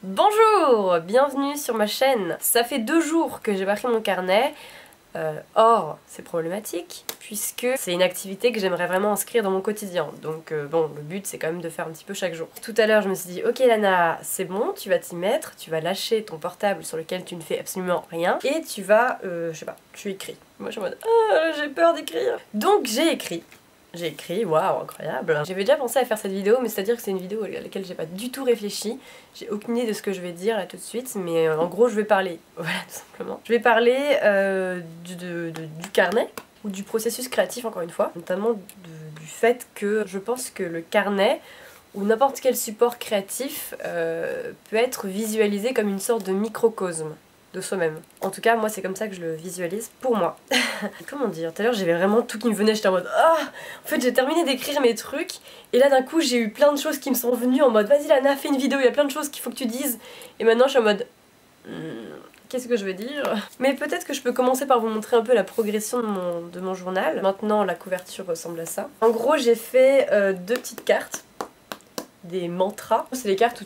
Bonjour, bienvenue sur ma chaîne. Ça fait 2 jours que j'ai pas pris mon carnet. Or, c'est problématique puisque c'est une activité que j'aimerais vraiment inscrire dans mon quotidien. Donc bon, le but c'est quand même de faire un petit peu chaque jour. Tout à l'heure je me suis dit, ok Lana, c'est bon, tu vas t'y mettre, tu vas lâcher ton portable sur lequel tu ne fais absolument rien et tu vas, je sais pas, tu écris. Moi je suis en mode, ah, j'ai peur d'écrire. Donc j'ai écrit. J'ai écrit, waouh, incroyable. J'avais déjà pensé à faire cette vidéo, mais c'est-à-dire que c'est une vidéo à laquelle j'ai pas du tout réfléchi. J'ai aucune idée de ce que je vais dire là tout de suite, mais en gros je vais parler, voilà tout simplement. Je vais parler du carnet, ou du processus créatif encore une fois, notamment du fait que je pense que le carnet, ou n'importe quel support créatif, peut être visualisé comme une sorte de microcosme de soi-même. En tout cas, moi c'est comme ça que je le visualise pour moi. Comment dire, tout à l'heure j'avais vraiment tout qui me venait, j'étais en mode ah, en fait j'ai terminé d'écrire mes trucs et là d'un coup j'ai eu plein de choses qui me sont venues en mode vas-y Lana, fais une vidéo, il y a plein de choses qu'il faut que tu dises. Et maintenant je suis en mode qu'est-ce que je vais dire? Mais peut-être que je peux commencer par vous montrer un peu la progression de mon journal. Maintenant la couverture ressemble à ça. En gros j'ai fait 2 petites cartes, des mantras. C'est des cartes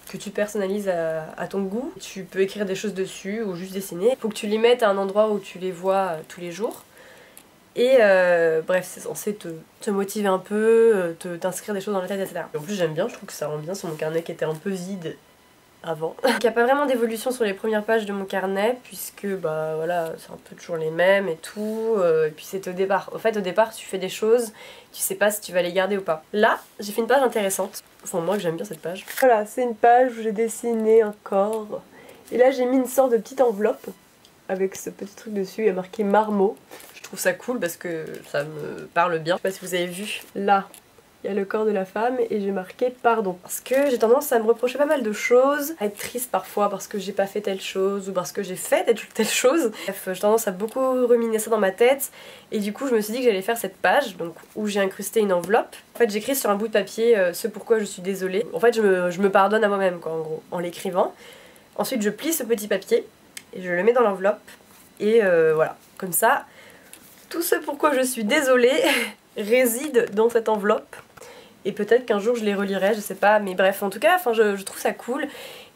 que tu personnalises à ton goût. Tu peux écrire des choses dessus ou juste dessiner. Faut que tu les mettes à un endroit où tu les vois tous les jours. Et bref, c'est censé te motiver un peu, t'inscrire des choses dans la tête, etc. Et en plus j'aime bien, je trouve que ça rend bien sur mon carnet qui était un peu vide avant. Il n'y a pas vraiment d'évolution sur les premières pages de mon carnet puisque bah voilà, c'est un peu toujours les mêmes et tout, et puis c'est au départ. En fait au départ tu fais des choses, tu sais pas si tu vas les garder ou pas. Là j'ai fait une page intéressante, enfin moi j'aime bien cette page. Voilà, c'est une page où j'ai dessiné un corps et là j'ai mis une sorte de petite enveloppe avec ce petit truc dessus, il y a marqué Marmot. Je trouve ça cool parce que ça me parle bien. Je sais pas si vous avez vu, là il y a le corps de la femme et j'ai marqué pardon. Parce que j'ai tendance à me reprocher pas mal de choses, à être triste parfois parce que j'ai pas fait telle chose ou parce que j'ai fait telle chose. Bref, j'ai tendance à beaucoup ruminer ça dans ma tête et du coup je me suis dit que j'allais faire cette page donc où j'ai incrusté une enveloppe. En fait j'écris sur un bout de papier ce pourquoi je suis désolée. En fait je me pardonne à moi-même quoi en gros, en l'écrivant. Ensuite je plie ce petit papier et je le mets dans l'enveloppe et voilà, comme ça, tout ce pourquoi je suis désolée réside dans cette enveloppe. Et peut-être qu'un jour je les relirai, je sais pas, mais bref, en tout cas, je trouve ça cool.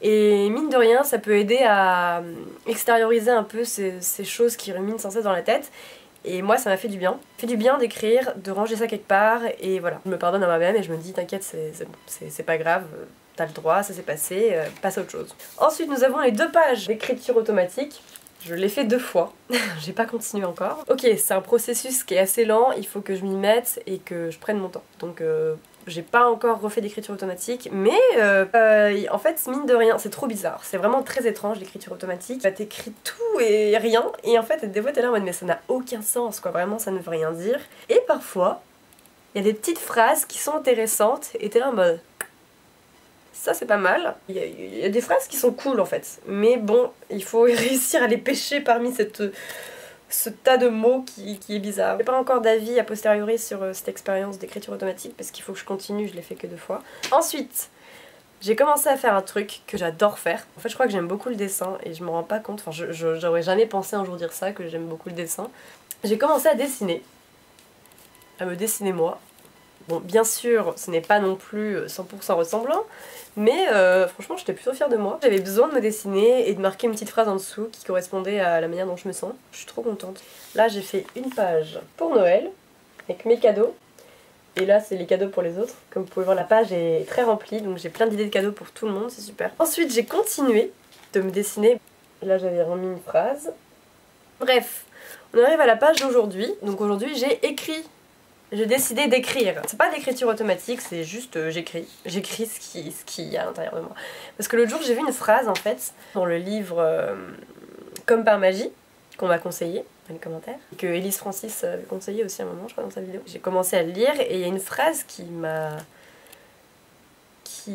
Et mine de rien, ça peut aider à extérioriser un peu ces choses qui ruminent sans cesse dans la tête. Et moi, ça m'a fait du bien. Ça fait du bien d'écrire, de ranger ça quelque part, et voilà. Je me pardonne à moi-même et je me dis, t'inquiète, c'est pas grave, t'as le droit, ça s'est passé, passe à autre chose. Ensuite, nous avons les 2 pages d'écriture automatique. Je l'ai fait 2 fois, j'ai pas continué encore. Ok, c'est un processus qui est assez lent, il faut que je m'y mette et que je prenne mon temps. Donc j'ai pas encore refait d'écriture automatique, mais en fait, mine de rien, c'est trop bizarre. C'est vraiment très étrange l'écriture automatique. Bah, t'écris tout et rien, et en fait, des fois t'es là en mode mais ça n'a aucun sens quoi, vraiment ça ne veut rien dire. Et parfois, il y a des petites phrases qui sont intéressantes et t'es là en mode ça c'est pas mal. Il y a des phrases qui sont cool en fait. Mais bon, il faut réussir à les pêcher parmi ce tas de mots qui est bizarre. J'ai pas encore d'avis a posteriori sur cette expérience d'écriture automatique parce qu'il faut que je continue, je l'ai fait que 2 fois. Ensuite, j'ai commencé à faire un truc que j'adore faire. En fait je crois que j'aime beaucoup le dessin et je me rends pas compte, enfin j'aurais jamais pensé un jour dire ça, que j'aime beaucoup le dessin. J'ai commencé à dessiner. À me dessiner moi. Bon, bien sûr, ce n'est pas non plus 100% ressemblant, mais franchement, j'étais plutôt fière de moi. J'avais besoin de me dessiner et de marquer une petite phrase en dessous qui correspondait à la manière dont je me sens. Je suis trop contente. Là, j'ai fait une page pour Noël, avec mes cadeaux. Et là, c'est les cadeaux pour les autres. Comme vous pouvez voir, la page est très remplie, donc j'ai plein d'idées de cadeaux pour tout le monde, c'est super. Ensuite, j'ai continué de me dessiner. Là, j'avais remis une phrase. Bref, on arrive à la page d'aujourd'hui. Donc aujourd'hui, j'ai écrit. J'ai décidé d'écrire. C'est pas d'écriture automatique, c'est juste j'écris. J'écris ce qu'il y a à l'intérieur de moi. Parce que l'autre jour j'ai vu une phrase en fait dans le livre Comme par magie, qu'on m'a conseillé dans les commentaires. Que Elise Francis avait conseillé aussi à un moment, je crois, dans sa vidéo. J'ai commencé à le lire et il y a une phrase qui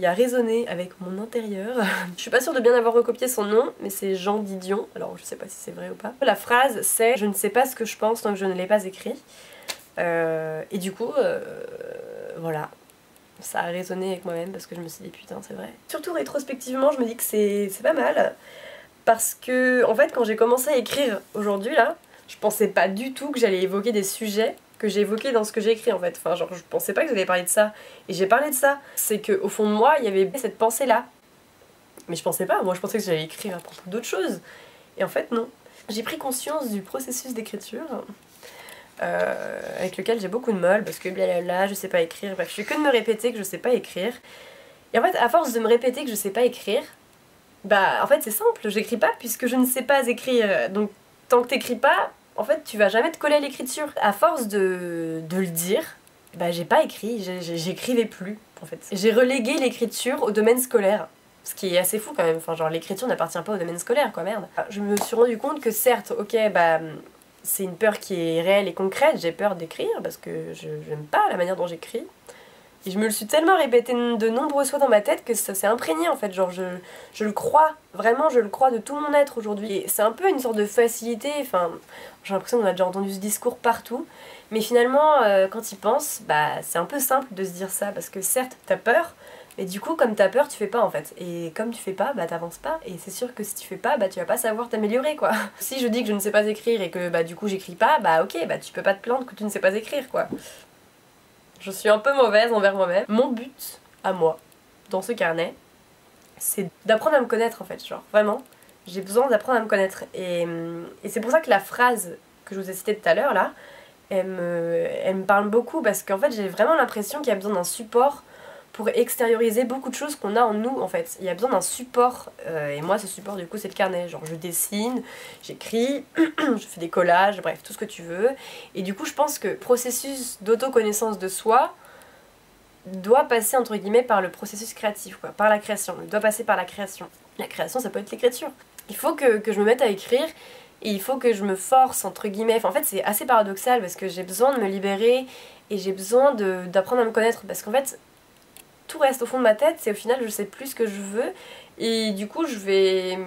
a résonné avec mon intérieur. Je suis pas sûre de bien avoir recopié son nom, mais c'est Jean Didion, alors je sais pas si c'est vrai ou pas. La phrase c'est « Je ne sais pas ce que je pense tant que je ne l'ai pas écrit ». Et du coup, voilà, ça a résonné avec moi-même parce que je me suis dit putain c'est vrai. Surtout rétrospectivement je me dis que c'est pas mal parce que en fait quand j'ai commencé à écrire aujourd'hui là, je pensais pas du tout que j'allais évoquer des sujets que j'ai évoqués dans ce que j'ai écrit en fait. Enfin genre je pensais pas que j'allais parler de ça et j'ai parlé de ça. C'est que au fond de moi il y avait cette pensée là Mais je pensais pas, moi je pensais que j'allais écrire à propos d'autres choses. Et en fait non. J'ai pris conscience du processus d'écriture avec lequel j'ai beaucoup de mal parce que blablabla, je sais pas écrire, bref, je fais que de me répéter que je sais pas écrire. Et en fait, à force de me répéter que je sais pas écrire, bah en fait c'est simple, j'écris pas puisque je ne sais pas écrire. Donc tant que t'écris pas, en fait tu vas jamais te coller à l'écriture. À force de le dire, bah j'ai pas écrit, j'écrivais plus en fait. J'ai relégué l'écriture au domaine scolaire. Ce qui est assez fou quand même, enfin genre l'écriture n'appartient pas au domaine scolaire quoi, merde. Je me suis rendu compte que certes, ok, bah c'est une peur qui est réelle et concrète, j'ai peur d'écrire parce que je n'aime pas la manière dont j'écris. Et je me le suis tellement répété de nombreuses fois dans ma tête que ça s'est imprégné en fait, genre je le crois, vraiment je le crois de tout mon être aujourd'hui. Et c'est un peu une sorte de facilité, enfin j'ai l'impression qu'on a déjà entendu ce discours partout, mais finalement quand y penses, bah c'est un peu simple de se dire ça parce que certes t'as peur, mais du coup comme t'as peur tu fais pas en fait. Et comme tu fais pas, bah t'avances pas, et c'est sûr que si tu fais pas, bah tu vas pas savoir t'améliorer quoi. Si je dis que je ne sais pas écrire et que bah du coup j'écris pas, bah ok, bah tu peux pas te plaindre que tu ne sais pas écrire quoi. Je suis un peu mauvaise envers moi-même. Mon but, à moi, dans ce carnet, c'est d'apprendre à me connaître en fait, genre vraiment. J'ai besoin d'apprendre à me connaître. Et c'est pour ça que la phrase que je vous ai citée tout à l'heure là, elle me parle beaucoup parce qu'en fait j'ai vraiment l'impression qu'il y a besoin d'un support pour extérioriser beaucoup de choses qu'on a en nous en fait. Il y a besoin d'un support et moi ce support du coup c'est le carnet. Genre je dessine, j'écris, je fais des collages, bref tout ce que tu veux. Et du coup je pense que le processus d'autoconnaissance de soi doit passer entre guillemets par le processus créatif quoi, par la création. Il doit passer par la création. La création ça peut être l'écriture. Il faut que je me mette à écrire et il faut que je me force entre guillemets. Enfin, en fait c'est assez paradoxal parce que j'ai besoin de me libérer et j'ai besoin d'apprendre à me connaître parce qu'en fait tout reste au fond de ma tête, c'est au final je sais plus ce que je veux et du coup je vais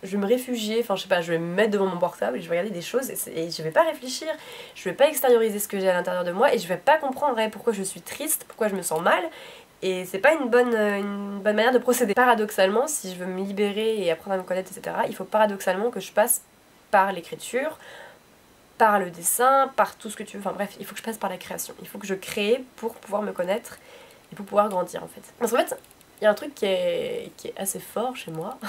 me réfugier, enfin je sais pas, je vais me mettre devant mon portable et je vais regarder des choses et je vais pas réfléchir, je vais pas extérioriser ce que j'ai à l'intérieur de moi et je vais pas comprendre pourquoi je suis triste, pourquoi je me sens mal et c'est pas une bonne manière de procéder. Paradoxalement, si je veux me libérer et apprendre à me connaître etc, il faut paradoxalement que je passe par l'écriture, par le dessin, par tout ce que tu veux, enfin bref, il faut que je passe par la création, il faut que je crée pour pouvoir me connaître et pour pouvoir grandir en fait. Parce qu'en fait, il y a un truc qui est assez fort chez moi,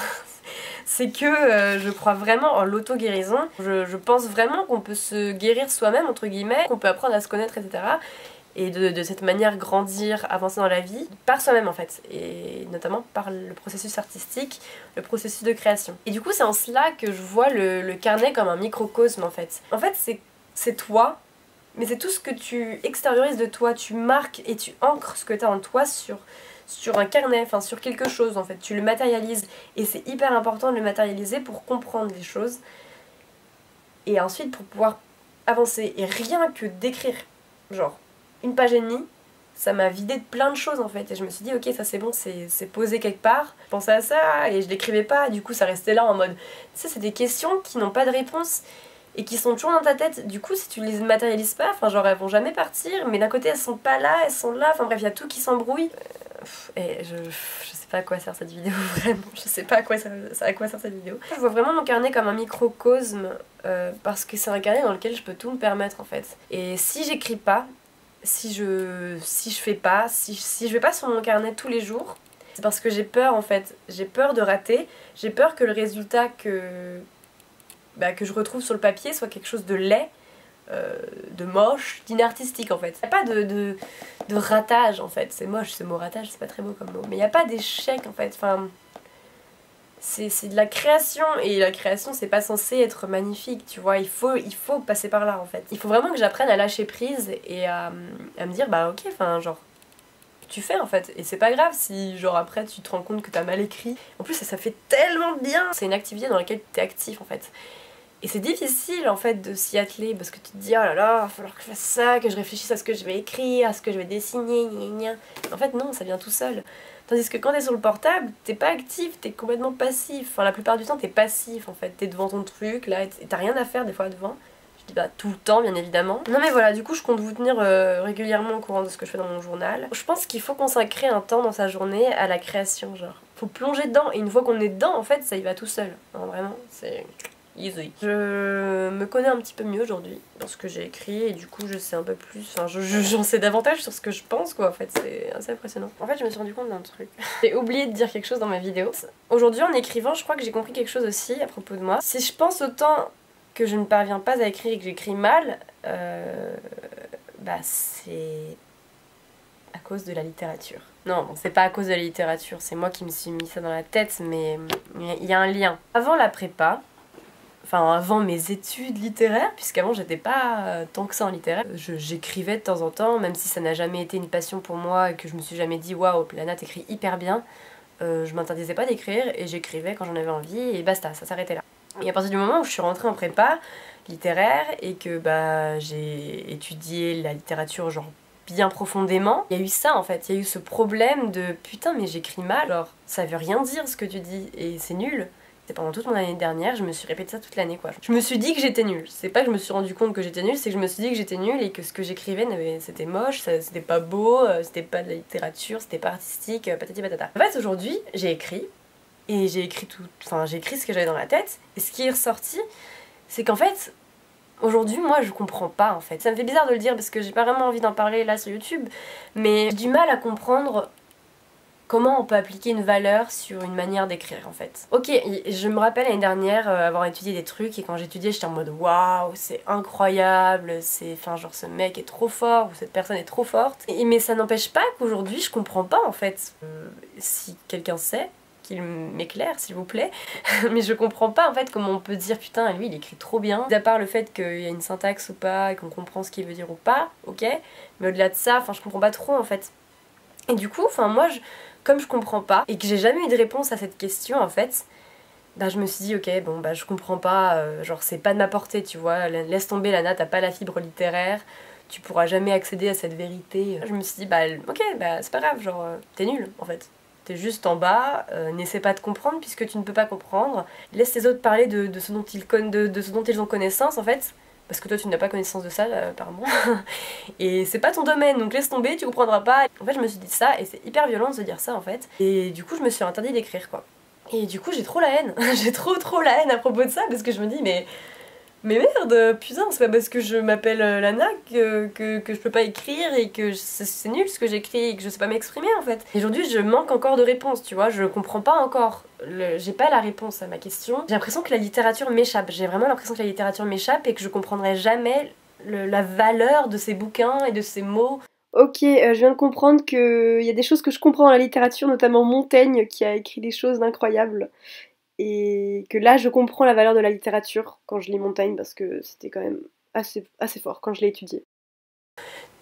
c'est que je crois vraiment en l'auto-guérison. Je pense vraiment qu'on peut se guérir soi-même, entre guillemets, qu'on peut apprendre à se connaître, etc. Et de cette manière grandir, avancer dans la vie, par soi-même en fait. Et notamment par le processus artistique, le processus de création. Et du coup, c'est en cela que je vois le carnet comme un microcosme en fait. En fait, c'est toi. Mais c'est tout ce que tu extériorises de toi, tu marques et tu ancres ce que tu as en toi sur un carnet, enfin sur quelque chose en fait, tu le matérialises et c'est hyper important de le matérialiser pour comprendre les choses et ensuite pour pouvoir avancer et rien que d'écrire, genre une page et demie, ça m'a vidé de plein de choses en fait et je me suis dit ok ça c'est bon, c'est posé quelque part, je pensais à ça et je l'écrivais pas, du coup ça restait là en mode, tu sais c'est des questions qui n'ont pas de réponse et qui sont toujours dans ta tête, du coup si tu les matérialises pas, enfin genre elles vont jamais partir, mais d'un côté elles sont pas là, elles sont là, enfin bref il y a tout qui s'embrouille. Et je sais pas à quoi sert cette vidéo vraiment, je sais pas à quoi sert cette vidéo. Je vois vraiment mon carnet comme un microcosme parce que c'est un carnet dans lequel je peux tout me permettre en fait. Et si j'écris pas, si je fais pas, si je vais pas sur mon carnet tous les jours, c'est parce que j'ai peur en fait, j'ai peur de rater, j'ai peur que le résultat que je retrouve sur le papier soit quelque chose de laid, de moche, d'inartistique en fait. Il n'y a pas de ratage en fait, c'est moche ce mot ratage, c'est pas très beau comme mot, mais il n'y a pas d'échec en fait, enfin c'est de la création et la création c'est pas censé être magnifique, tu vois, il faut passer par là en fait. Il faut vraiment que j'apprenne à lâcher prise et à me dire bah ok, enfin genre tu fais en fait et c'est pas grave si genre après tu te rends compte que t'as mal écrit. En plus ça fait tellement bien, c'est une activité dans laquelle t'es actif en fait. Et c'est difficile en fait de s'y atteler parce que tu te dis oh là là, il va falloir que je fasse ça, que je réfléchisse à ce que je vais écrire, à ce que je vais dessiner, gna gna. En fait non, ça vient tout seul. Tandis que quand t'es sur le portable, t'es pas actif, t'es complètement passif. Enfin la plupart du temps t'es passif en fait, t'es devant ton truc là et t'as rien à faire des fois devant. Je dis bah tout le temps bien évidemment. Non mais voilà, du coup je compte vous tenir régulièrement au courant de ce que je fais dans mon journal. Je pense qu'il faut consacrer un temps dans sa journée à la création genre. Faut plonger dedans et une fois qu'on est dedans en fait ça y va tout seul. Non, vraiment, c'est... easy. Je me connais un petit peu mieux aujourd'hui dans ce que j'ai écrit et du coup je sais un peu plus, enfin j'en sais davantage sur ce que je pense quoi en fait, c'est assez impressionnant. En fait je me suis rendu compte d'un truc. J'ai oublié de dire quelque chose dans ma vidéo. Aujourd'hui en écrivant je crois que j'ai compris quelque chose aussi à propos de moi. Si je pense autant que je ne parviens pas à écrire et que j'écris mal, bah c'est à cause de la littérature. Non, bon, c'est pas à cause de la littérature, c'est moi qui me suis mis ça dans la tête, mais il y a un lien. Avant la prépa, enfin avant mes études littéraires, puisqu'avant j'étais pas tant que ça en littéraire, j'écrivais de temps en temps, même si ça n'a jamais été une passion pour moi et que je me suis jamais dit waouh, Lana t'écris hyper bien, je m'interdisais pas d'écrire et j'écrivais quand j'en avais envie et basta, ça s'arrêtait là. Et à partir du moment où je suis rentrée en prépa littéraire et que bah j'ai étudié la littérature genre bien profondément, il y a eu ça en fait, il y a eu ce problème de putain mais j'écris mal, genre ça veut rien dire ce que tu dis et c'est nul. Et pendant toute mon année dernière, je me suis répété ça toute l'année quoi. Je me suis dit que j'étais nulle, c'est pas que je me suis rendu compte que j'étais nulle, c'est que je me suis dit que j'étais nulle et que ce que j'écrivais c'était moche, c'était pas beau, c'était pas de la littérature, c'était pas artistique, patati patata. En fait aujourd'hui, j'ai écrit, et j'ai écrit tout, enfin j'ai écrit ce que j'avais dans la tête, et ce qui est ressorti, c'est qu'en fait, aujourd'hui, moi, je comprends pas, en fait. Ça me fait bizarre de le dire parce que j'ai pas vraiment envie d'en parler là sur YouTube, mais j'ai du mal à comprendre comment on peut appliquer une valeur sur une manière d'écrire, en fait. Ok, je me rappelle l'année dernière avoir étudié des trucs, et quand j'étudiais, j'étais en mode waouh, c'est incroyable, c'est, enfin, genre ce mec est trop fort, ou cette personne est trop forte. Mais ça n'empêche pas qu'aujourd'hui, je comprends pas, en fait. Si quelqu'un sait, qu'il m'éclaire s'il vous plaît, mais je comprends pas en fait comment on peut dire putain lui il écrit trop bien, à part le fait qu'il y a une syntaxe ou pas et qu'on comprend ce qu'il veut dire ou pas, ok, mais au-delà de ça, enfin je comprends pas trop en fait. Et du coup, enfin moi comme je comprends pas et que j'ai jamais eu de réponse à cette question en fait, bah je me suis dit ok bon bah je comprends pas, genre c'est pas de ma portée tu vois, laisse tomber Lana, t'as pas la fibre littéraire, tu pourras jamais accéder à cette vérité. Je me suis dit bah ok bah c'est pas grave, genre t'es nul en fait. T'es juste en bas, n'essaie pas de comprendre puisque tu ne peux pas comprendre. Laisse les autres parler de ce dont ils ont connaissance en fait. Parce que toi tu n'as pas connaissance de ça apparemment. Et c'est pas ton domaine donc laisse tomber, tu comprendras pas. En fait je me suis dit ça et c'est hyper violent de se dire ça en fait. Et du coup je me suis interdit d'écrire quoi. Et du coup j'ai trop la haine. J'ai trop la haine à propos de ça parce que je me dis mais merde, putain, c'est pas parce que je m'appelle Lana que je peux pas écrire et que c'est nul ce que j'écris et que je sais pas m'exprimer en fait. Et aujourd'hui je manque encore de réponses, tu vois, je comprends pas encore, j'ai pas la réponse à ma question. J'ai l'impression que la littérature m'échappe, j'ai vraiment l'impression que la littérature m'échappe et que je comprendrai jamais la valeur de ces bouquins et de ces mots. Ok, je viens de comprendre qu'il y a des choses que je comprends dans la littérature, notamment Montaigne qui a écrit des choses d'incroyables. Et que là, je comprends la valeur de la littérature quand je lis Montaigne parce que c'était quand même assez fort quand je l'ai étudié.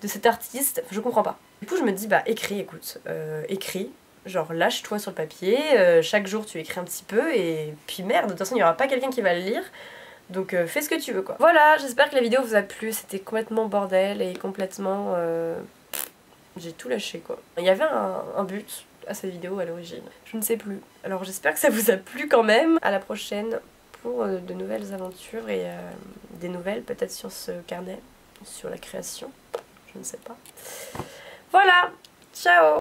De cet artiste, je comprends pas. Du coup, je me dis, bah écris, écoute, écris. Genre lâche-toi sur le papier, chaque jour tu écris un petit peu et puis merde, de toute façon il n'y aura pas quelqu'un qui va le lire. Donc fais ce que tu veux quoi. Voilà, j'espère que la vidéo vous a plu, c'était complètement bordel et complètement... j'ai tout lâché quoi. Il y avait un but à cette vidéo à l'origine, je ne sais plus. Alors j'espère que ça vous a plu quand même. À la prochaine pour de nouvelles aventures et des nouvelles peut-être sur ce carnet, sur la création, je ne sais pas. Voilà, ciao!